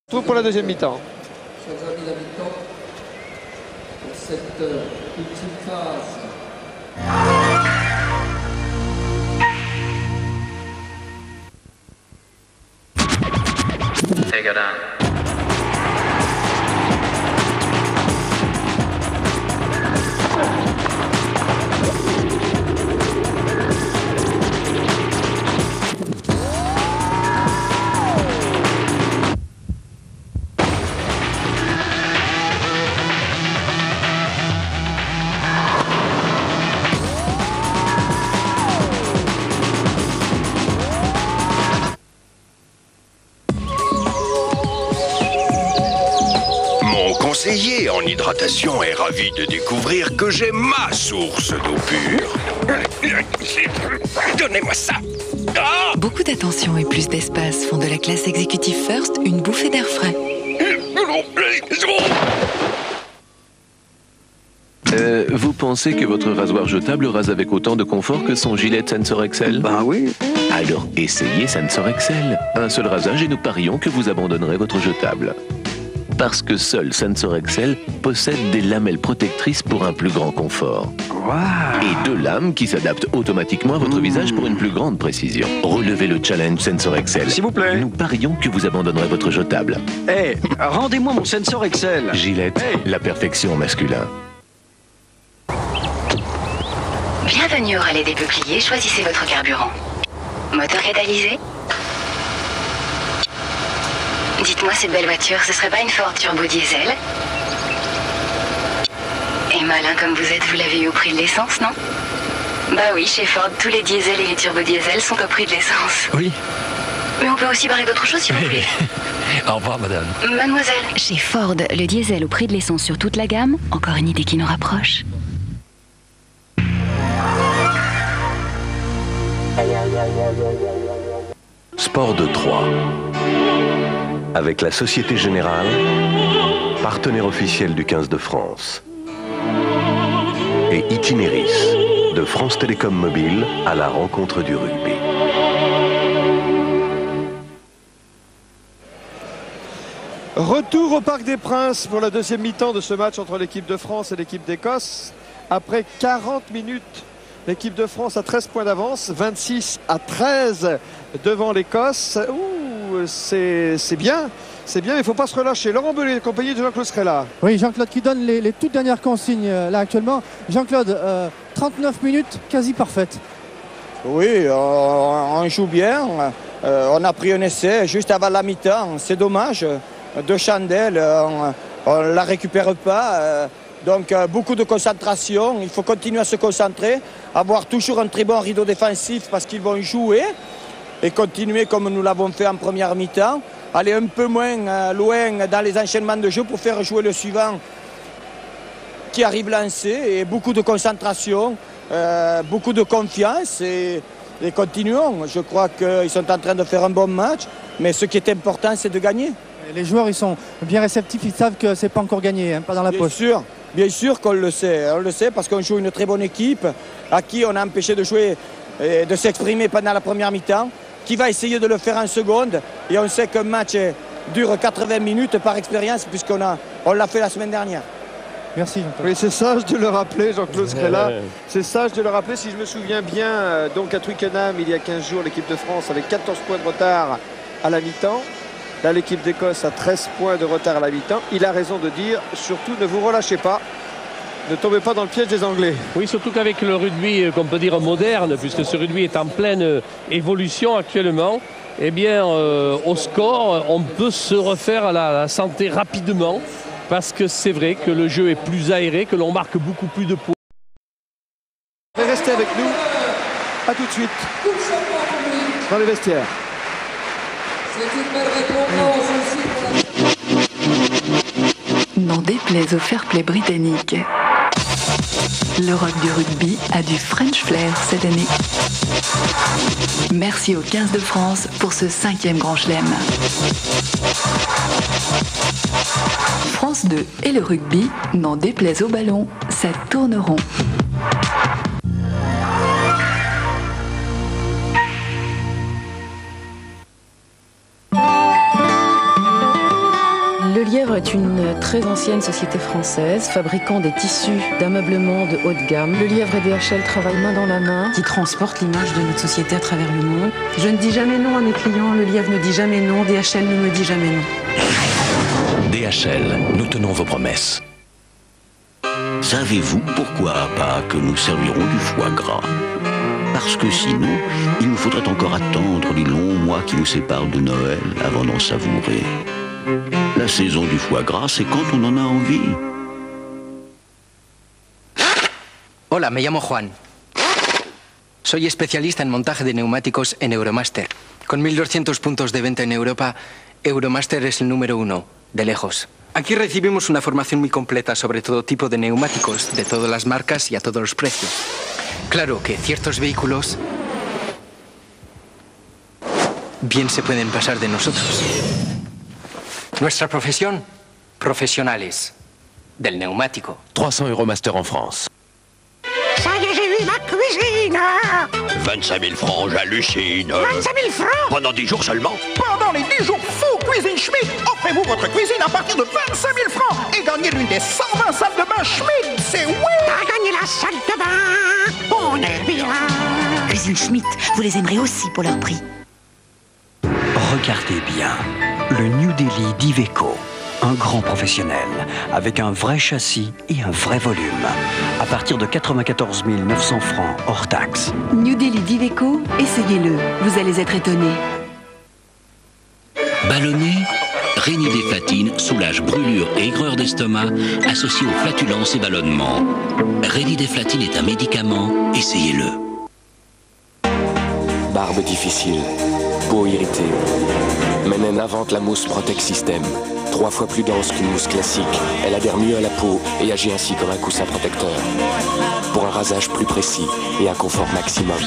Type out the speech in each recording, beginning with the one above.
Tout pour la deuxième mi-temps. Chers amis, la mi-temps pour cette ultime phase. Take her down. Conseiller en hydratation est ravi de découvrir que j'ai ma source d'eau pure. Donnez-moi ça. Ah! Beaucoup d'attention et plus d'espace font de la classe Executive First une bouffée d'air frais. Vous pensez que votre rasoir jetable rase avec autant de confort que son gilet Sensor Excel? Ben oui. Alors essayez Sensor Excel. Un seul rasage et nous parions que vous abandonnerez votre jetable. Parce que seul Sensor Excel possède des lamelles protectrices pour un plus grand confort. Wow. Et deux lames qui s'adaptent automatiquement à votre visage pour une plus grande précision. Relevez le challenge Sensor Excel. S'il vous plaît. Nous parions que vous abandonnerez votre jetable. Eh, rendez-moi mon Sensor Excel. Gillette, la perfection masculin. Bienvenue au relais des peupliers, choisissez votre carburant. Moteur catalysé? Dites-moi, cette belle voiture, ce serait pas une Ford Turbo Diesel? Et malin comme vous êtes, vous l'avez eu au prix de l'essence, non? Bah oui, chez Ford, tous les diesels et les turbo diesel sont au prix de l'essence. Oui. Mais on peut aussi parler d'autre chose, s'il vous plaît. Au revoir, madame. Mademoiselle. Chez Ford, le diesel au prix de l'essence sur toute la gamme, encore une idée qui nous rapproche. Sport de Troyes. Avec la Société Générale, partenaire officiel du 15 de France. Et Itinéris, de France Télécom Mobile à la rencontre du rugby. Retour au Parc des Princes pour la deuxième mi-temps de ce match entre l'équipe de France et l'équipe d'Écosse. Après 40 minutes, l'équipe de France a 13 points d'avance, 26-13 devant l'Écosse. C'est bien, mais il ne faut pas se relâcher. Laurent Belay, compagnie de Jean-Claude Scrella. Oui, Jean-Claude qui donne les toutes dernières consignes là actuellement. Jean-Claude, 39 minutes quasi parfaites. Oui, on joue bien. On a pris un essai juste avant la mi-temps. C'est dommage. De Chandelle, on ne la récupère pas. Donc beaucoup de concentration. Il faut continuer à se concentrer, avoir toujours un très bon rideau défensif parce qu'ils vont jouer et continuer comme nous l'avons fait en première mi-temps. Aller un peu moins loin dans les enchaînements de jeu pour faire jouer le suivant qui arrive lancé. Et beaucoup de concentration, beaucoup de confiance et continuons. Je crois qu'ils sont en train de faire un bon match, mais ce qui est important, c'est de gagner. Les joueurs, ils sont bien réceptifs, ils savent que c'est pas encore gagné, hein, pas dans la poche. Bien sûr qu'on le sait. On le sait parce qu'on joue une très bonne équipe à qui on a empêché de jouer et de s'exprimer pendant la première mi-temps, qui va essayer de le faire en seconde. Et on sait qu'un match dure 80 minutes par expérience puisqu'on l'a fait la semaine dernière. Merci Jean-Claude. Oui, c'est sage de le rappeler, Jean-Claude Scrella. C'est sage de le rappeler. Si je me souviens bien, donc à Twickenham, il y a 15 jours, l'équipe de France avait 14 points de retard à la mi-temps. Là, l'équipe d'Écosse a 13 points de retard à la mi-temps. Il a raison de dire, surtout, ne vous relâchez pas. Ne tombez pas dans le piège des Anglais. Oui, surtout qu'avec le rugby, qu'on peut dire moderne, puisque ce rugby est en pleine évolution actuellement, eh bien, au score, on peut se refaire à la santé rapidement, parce que c'est vrai que le jeu est plus aéré, que l'on marque beaucoup plus de points. Restez avec nous. À tout de suite. Dans les vestiaires. C'est une belle récompense aussi pour la... N'en déplaise au fair play britannique. L'Europe du rugby a du French flair cette année. Merci au 15 de France pour ce 5e Grand Chelem. France 2 et le rugby, n'en déplaise au ballon, ça tourne rond. est une très ancienne société française, fabriquant des tissus d'ameublement de haut de gamme. Le Lièvre et DHL travaillent main dans la main, qui transportent l'image de notre société à travers le monde. Je ne dis jamais non à mes clients, le Lièvre ne dit jamais non, DHL ne me dit jamais non. DHL, nous tenons vos promesses. Savez-vous pourquoi à Pâques nous servirons du foie gras? Parce que sinon, il nous faudrait encore attendre les longs mois qui nous séparent de Noël avant d'en savourer. La saison du foie gras, c'est quand on en a envie. Hola, me llamo Juan. Soy especialista en montaje de neumáticos en Euromaster. Con 1200 puntos de venta en Europa, Euromaster es el número 1, de lejos. Aquí recibimos una formación muy completa sobre todo tipo de neumáticos, de todas las marcas y a todos los precios. Claro que ciertos vehículos bien se pueden pasar de nosotros. Nuestra profesión, profesionales del neumático. 300 Euromaster en France. Ça y est, j'ai eu ma cuisine. 25 000 francs, j'hallucine. 25 000 francs? Pendant 10 jours seulement? Pendant les 10 jours fous Cuisine Schmidt, offrez-vous votre cuisine à partir de 25 000 francs et gagnez l'une des 120 salles de bain Schmidt, c'est oui! T'as gagné la salle de bain, on est bien! Cuisine Schmidt, vous les aimerez aussi pour leur prix. Regardez bien, le New Delhi d'Iveco. Un grand professionnel, avec un vrai châssis et un vrai volume. À partir de 94 900 francs hors taxe. New Delhi d'Iveco, essayez-le, vous allez être étonné. Ballonné, Rénidéflatine soulage brûlures et aigreur d'estomac associées aux flatulences et ballonnements. Rénidéflatine est un médicament, essayez-le. Barbe difficile, peau irritée. Mennen invente la mousse Protect System. 3 fois plus dense qu'une mousse classique. Elle adhère mieux à la peau et agit ainsi comme un coussin protecteur. Pour un rasage plus précis et un confort maximum.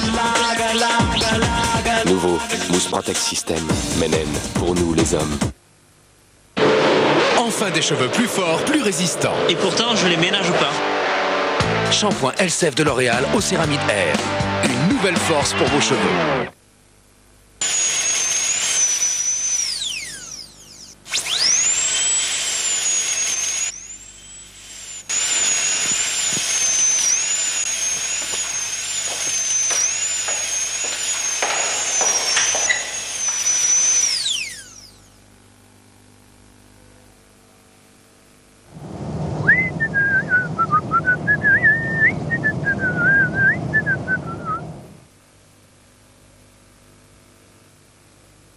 Nouveau, mousse Protect System. Mennen, pour nous les hommes. Enfin des cheveux plus forts, plus résistants. Et pourtant, je les ménage pas. Shampoing Elseve de L'Oréal au céramide Air. Une nouvelle force pour vos cheveux.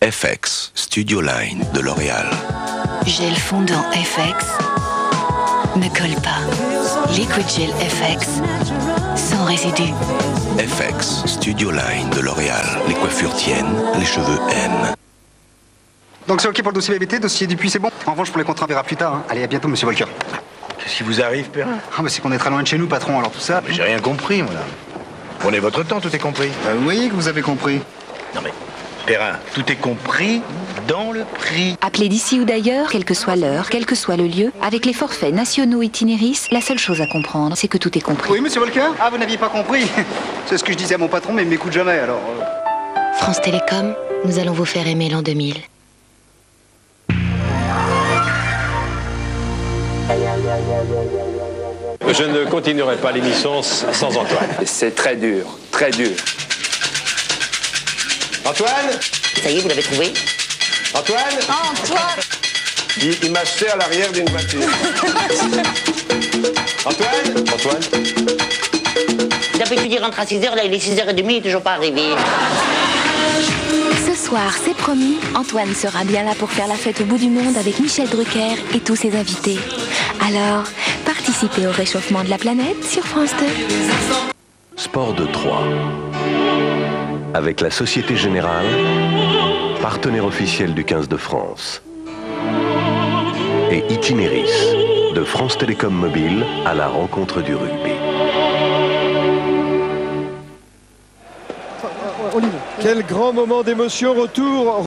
FX Studio Line de L'Oréal. Gel fondant FX ne colle pas. Liquid Gel FX sans résidu. FX Studio Line de L'Oréal. Les coiffures tiennent, les cheveux aiment. Donc c'est ok pour le dossier BBT, dossier Dupuis c'est bon. En revanche pour les contrats on verra plus tard. Hein. Allez, à bientôt monsieur Volcker. Qu'est-ce qui vous arrive, Perrin? C'est qu'on est très loin de chez nous, patron, alors tout ça. Mais j'ai rien compris, moi là. Prenez votre temps, tout est compris. Vous voyez que vous avez compris. Non mais, Perrin, tout est compris dans le prix. Appelez d'ici ou d'ailleurs, quelle que soit l'heure, quel que soit le lieu, avec les forfaits nationaux Itinéris, la seule chose à comprendre, c'est que tout est compris. Oui, monsieur Volcker? Ah, vous n'aviez pas compris? C'est ce que je disais à mon patron, mais il m'écoute jamais, alors... France Télécom, nous allons vous faire aimer l'an 2000. Je ne continuerai pas l'émission sans Antoine. C'est très dur, très dur. Antoine? Ça y est, vous l'avez trouvé? Antoine? Antoine! Il m'a jeté à l'arrière d'une voiture. Antoine? Antoine? D'habitude, il rentre à 6h, là, il est 6h30, il n'est toujours pas arrivé. Ce soir, c'est promis, Antoine sera bien là pour faire la fête au bout du monde avec Michel Drucker et tous ses invités. Alors, participez au réchauffement de la planète sur France 2. Sport de Troyes. Avec la Société Générale, partenaire officiel du 15 de France. Et Itinéris, de France Télécom Mobile à la rencontre du rugby. Quel grand moment d'émotion, retour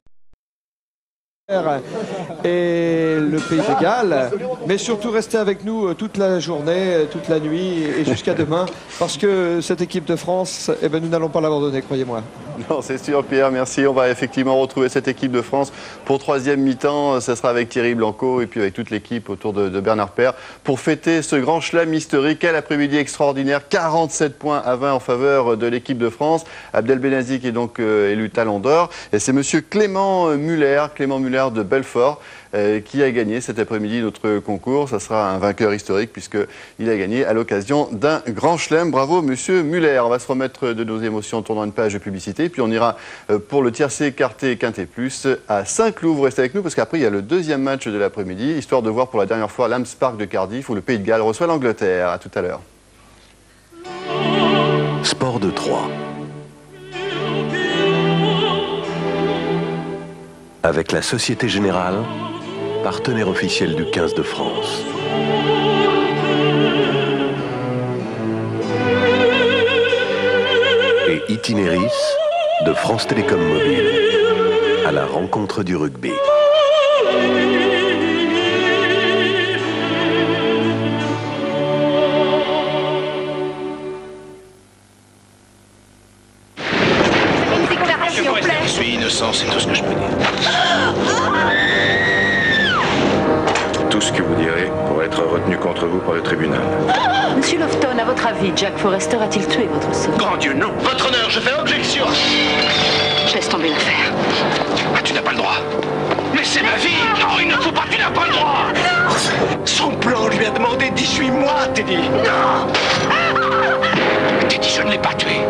et le Pays de Galles, mais surtout restez avec nous toute la journée, toute la nuit et jusqu'à demain, parce que cette équipe de France, nous n'allons pas l'abandonner, croyez-moi. Non, c'est sûr, Pierre, merci. On va effectivement retrouver cette équipe de France pour troisième mi-temps. Ça sera avec Thierry Blanco et puis avec toute l'équipe autour de Bernard Père pour fêter ce grand chelem historique. Quel après-midi extraordinaire, 47 points à 20 en faveur de l'équipe de France. Abdel Benazik est donc élu Talon d'Or. Et c'est monsieur Clément Muller de Belfort, qui a gagné cet après-midi notre concours. Ça sera un vainqueur historique puisqu'il a gagné à l'occasion d'un grand chelem. Bravo monsieur Muller. On va se remettre de nos émotions en tournant une page de publicité. Puis on ira pour le tiercé quarté quinté plus à Saint-Cloud. Vous restez avec nous parce qu'après il y a le deuxième match de l'après-midi, histoire de voir pour la dernière fois l'Ams Park de Cardiff où le Pays de Galles reçoit l'Angleterre. À tout à l'heure. Sport de 3. Avec la Société Générale, partenaire officiel du 15 de France. Et Itinéris de France Télécom Mobile, à la rencontre du rugby. Je suis innocent, c'est tout ce que je peux dire. Tout ce que vous direz pourrait être retenu contre vous par le tribunal. Monsieur Lofton, à votre avis, Jack Forrester a-t-il tué votre sœur? Grand Dieu, non. Votre honneur, je fais objection. Je laisse tomber l'affaire. Ah, tu n'as pas le droit. Mais c'est ma vie. Non, il ne faut pas, tu n'as pas le droit. Son plan lui a demandé 18 mois, Teddy. Non. Teddy, je ne l'ai pas tué.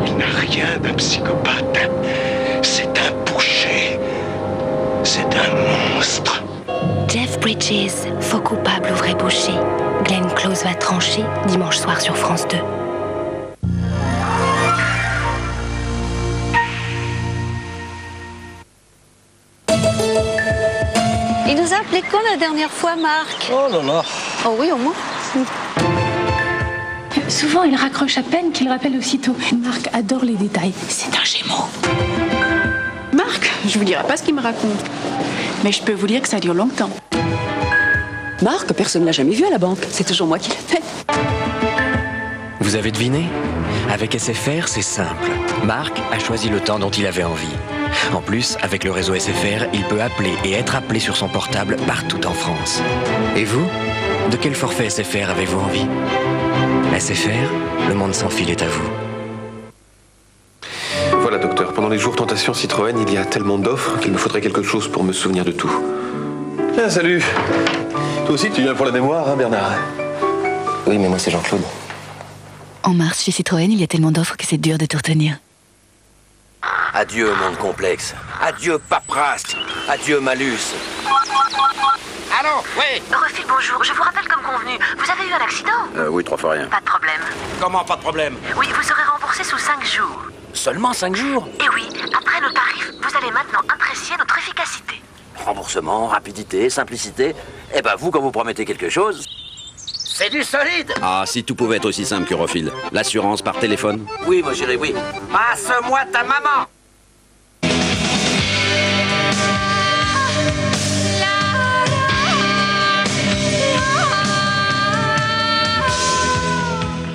Il n'a rien d'un psychopathe. C'est un boucher. C'est un monstre. Jeff Bridges, faux coupable ou vrai boucher. Glenn Close va trancher dimanche soir sur France 2. Il nous a appelé quand la dernière fois, Marc? Oh là là. Oh oui, au moins. Souvent, il raccroche à peine qu'il rappelle aussitôt. Marc adore les détails. C'est un gémeau. Marc, je vous dirai pas ce qu'il me raconte. Mais je peux vous dire que ça dure longtemps. Marc, personne ne l'a jamais vu à la banque. C'est toujours moi qui l'ai fait. Vous avez deviné? Avec SFR, c'est simple. Marc a choisi le temps dont il avait envie. En plus, avec le réseau SFR, il peut appeler et être appelé sur son portable partout en France. Et vous? De quel forfait SFR avez-vous envie? SFR, le monde sans fil est à vous. Voilà, docteur. Pendant les jours Tentation Citroën, il y a tellement d'offres qu'il me faudrait quelque chose pour me souvenir de tout. Ah, salut. Toi aussi, tu viens pour la mémoire, hein, Bernard? Oui, mais moi, c'est Jean-Claude. En mars, chez Citroën, il y a tellement d'offres que c'est dur de tout retenir. Adieu, monde complexe. Adieu, paperasse. Adieu, malus. Allô? Oui. Refil, bonjour. Je vous rappelle comme convenu. Vous avez eu un accident? Oui, 3 fois rien. Pas de problème. Comment, pas de problème? Oui, vous serez remboursé sous 5 jours. Seulement 5 jours? Et oui, après nos tarifs, vous allez maintenant apprécier notre efficacité. Remboursement, rapidité, simplicité. Eh ben, vous, quand vous promettez quelque chose... C'est du solide. Ah, si tout pouvait être aussi simple que Refil. L'assurance par téléphone. Oui, ma chérie, oui. Passe-moi ta maman.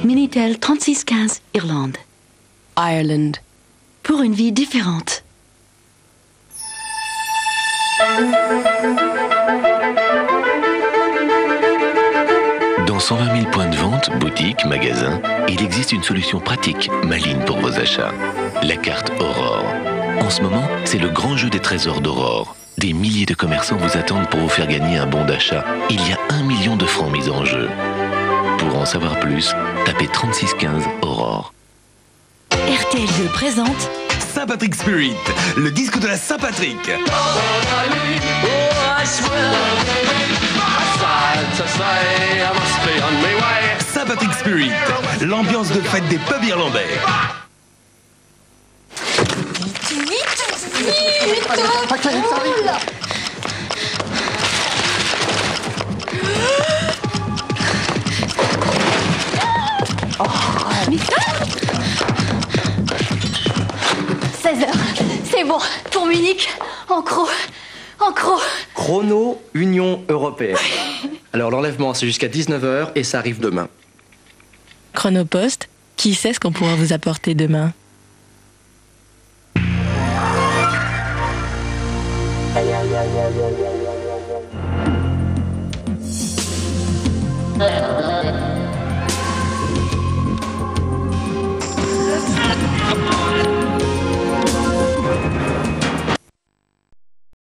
Minitel 3615, Irlande. Ireland. Pour une vie différente. Dans 120 000 points de vente, boutiques, magasins, il existe une solution pratique, maligne pour vos achats. La carte Aurore. En ce moment, c'est le grand jeu des trésors d'Aurore. Des milliers de commerçants vous attendent pour vous faire gagner un bon d'achat. Il y a 1 million de francs mis en jeu. Pour en savoir plus, tapez 3615 Aurore. RTL2 présente Saint-Patrick Spirit, le disque de la Saint-Patrick. Saint-Patrick Spirit, l'ambiance de fête des pubs irlandais. C'est bon, pour Munich, en croc. Chrono Union Européenne. Alors l'enlèvement c'est jusqu'à 19h et ça arrive demain. Chronopost, qui sait ce qu'on pourra vous apporter demain? Yeah.